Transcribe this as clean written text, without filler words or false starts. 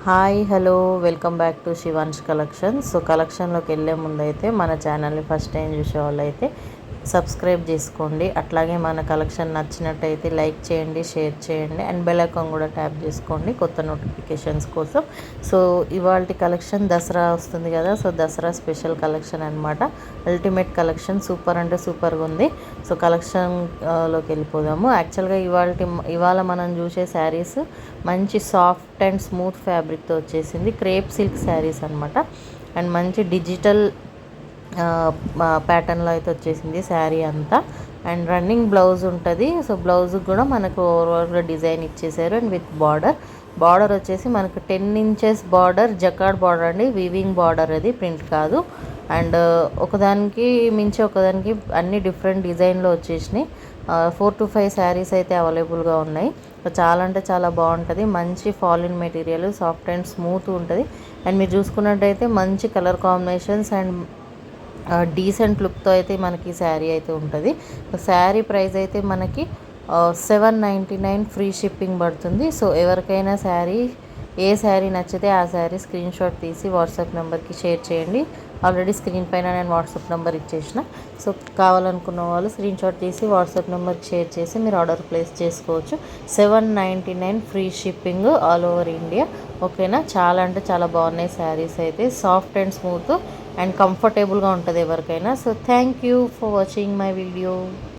Hi hello welcome back to Shivansh collection. So కలెక్షన్లోకి వెళ్ళే ముందు అయితే మన ఛానల్ని ఫస్ట్ టైం చూసే వాళ్ళు అయితే సబ్స్క్రైబ్ చేసుకోండి. అట్లాగే మన కలెక్షన్ నచ్చినట్టయితే లైక్ చేయండి, షేర్ చేయండి అండ్ బెల్ ఐకాన్ కూడా ట్యాప్ చేసుకోండి కొత్త నోటిఫికేషన్స్ కోసం. సో ఇవాళ కలెక్షన్ దసరా వస్తుంది కదా, సో దసరా స్పెషల్ కలెక్షన్ అనమాట. అల్టిమేట్ కలెక్షన్, సూపర్ అంటే సూపర్గా ఉంది. సో కలెక్షన్లోకి వెళ్ళిపోదాము. యాక్చువల్గా ఇవాళ మనం చూసే శారీస్ మంచి సాఫ్ట్ అండ్ స్మూత్ ఫ్యాబ్రిక్తో వచ్చేసింది. క్రేప్ సిల్క్ శారీస్ అనమాట. అండ్ మంచి డిజిటల్ ప్యాటర్న్లో అయితే వచ్చేసింది శారీ అంతా. అండ్ రన్నింగ్ బ్లౌజ్ ఉంటుంది. సో బ్లౌజ్కి కూడా మనకు ఓవరాల్గా డిజైన్ ఇచ్చేసారు. అండ్ విత్ బార్డర్ వచ్చేసి మనకు 10 ఇంచెస్ బార్డర్, జకార్డ్ బార్డర్ అండి, వీవింగ్ బార్డర్, అది ప్రింట్ కాదు. అండ్ ఒకదానికి మించి ఒకదానికి అన్ని డిఫరెంట్ డిజైన్లో వచ్చేసినాయి. 4 to 5 శారీస్ అయితే అవైలబుల్గా ఉన్నాయి. చాలా అంటే చాలా బాగుంటుంది. మంచి ఫాలిన్ మెటీరియల్, సాఫ్ట్ అండ్ స్మూత్ ఉంటుంది. అండ్ మీరు చూసుకున్నట్టయితే మంచి కలర్ కాంబినేషన్స్ అండ్ డీసెంట్ లుక్తో అయితే మనకి శారీ అయితే ఉంటుంది. శారీ ప్రైస్ అయితే మనకి 799 ఫ్రీ షిప్పింగ్ పడుతుంది. సో ఎవరికైనా ఏ శారీ నచ్చితే ఆ శారీ స్క్రీన్ షాట్ తీసి వాట్సాప్ నెంబర్కి షేర్ చేయండి. ఆల్రెడీ స్క్రీన్ పైన నేను వాట్సాప్ నెంబర్ ఇచ్చేసిన. సో కావాలనుకున్న వాళ్ళు స్క్రీన్ షాట్ తీసి వాట్సాప్ నెంబర్కి షేర్ చేసి మీరు ఆర్డర్ ప్లేస్ చేసుకోవచ్చు. 799 free shipping all over India. ఓకేనా. చాలా అంటే చాలా బాగున్నాయి శారీస్ అయితే, సాఫ్ట్ అండ్ స్మూత్ అండ్ కంఫర్టబుల్గా ఉంటుంది ఎవరికైనా. So thank you for watching my video.